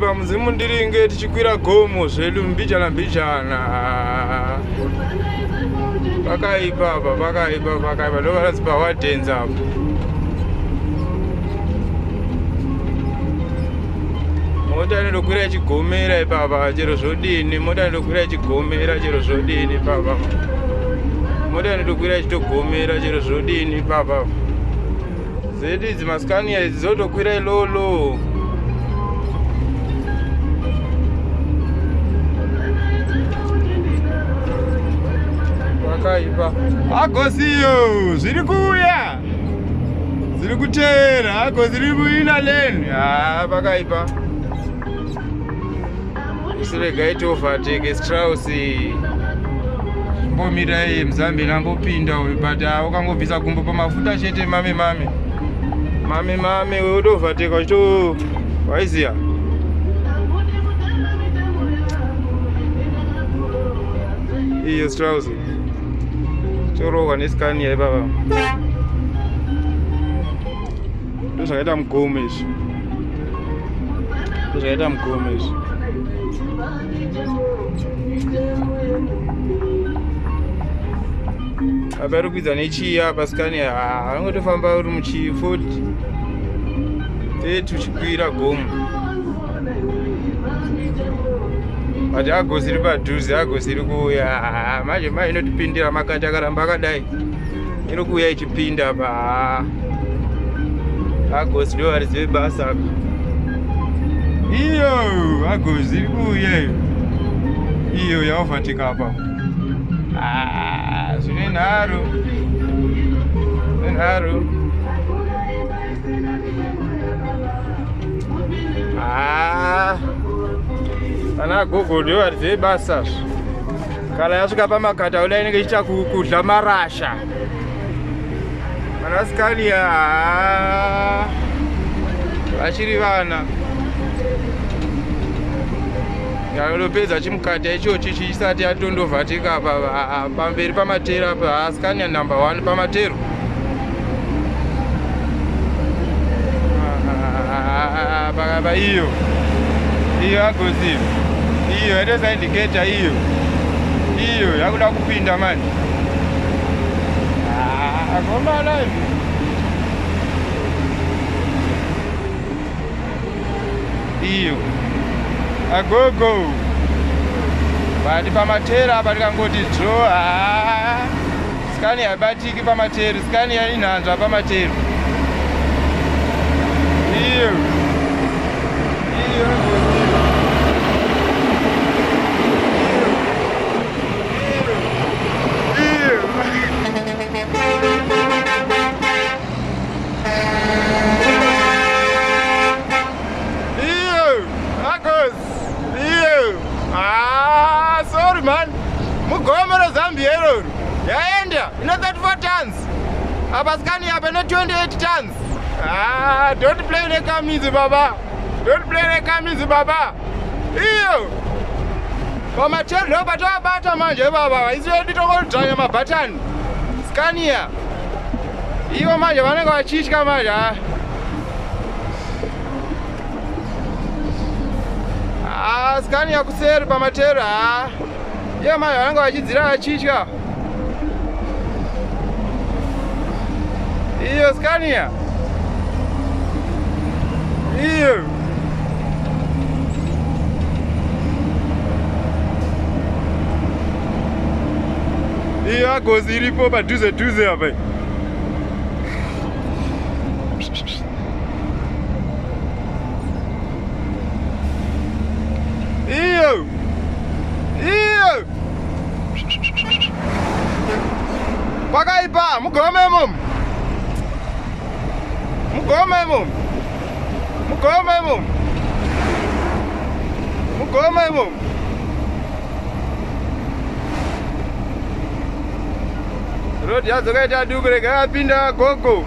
pamuzimundiringe tichikwira gomo zvedu mbijana pakaipa ndovaratsi pawadhenza apo. Mota inokwira ichigomera ipapa chero zvodini, mota inokwira ichigomera chero zvodini papa, mota inokwira ichitogomera chero zvodini papa. Zedu idzi maskania idzi dzotokwira ilolo. Pakaipa Argosy zviri kuuya, zviri kuteera Argosy riri muina lane. Pakaipa isiregai overtake Strauss mbomira iye muzambian ambopinda uyu, but wakangobvisa gumbo pamafuta chete. Mame weudi overtake wachito waiziya. Iyo Strauss chorohwa neScania ipapa, ndozvakaita mugomo izvi, apa iri kuidza nechiya paScania. Angotofamba uri muchi40 uchikwira gomo, but Argosy iri padhuze, Argosy iri kuuya manje inotipindira makati akaramba akadai, iri kuuya ichipinda pa Argosy ndo varizive basa. Iyo Argosy iri kuuya iyo yaovertake apa. Zvine nharo ana gogo ndo varizive basa. Kana yasvika pamakata uda inenge ichiita kudla marasha. Mana Scania vachiri vana yanopedza chimukata ichochi chisati yatondovatika pamberi pamatero apa. Scania number 1 pamatero. Pakapa iyo Argosy iyo yatosa indicator iyo yakuda kupinda mani. Akomana iyo agogo bati pamatero apa tikangoti draw. Scania habatiki pamatero, Scania inhanzva pamatero. Iyo sorry man, mugomero Zambia iroro yaenda ino 34 tons apa Scania apa ino 28 tons. Don't play nekamizi baba, iyo pamatero ndo patavabata manje baba, vaisiodi tongodhanya mabhatani Scania ivo manje vanenge vachitya manje. Scania kuseri pamatero iyo manje vanenge vachidzira vachitya. Iyo Scania iyo Argosy iripo padhuze apa. Iyo pakaipa mugomemo rodi yadzokaita duku rega yapinda gogo.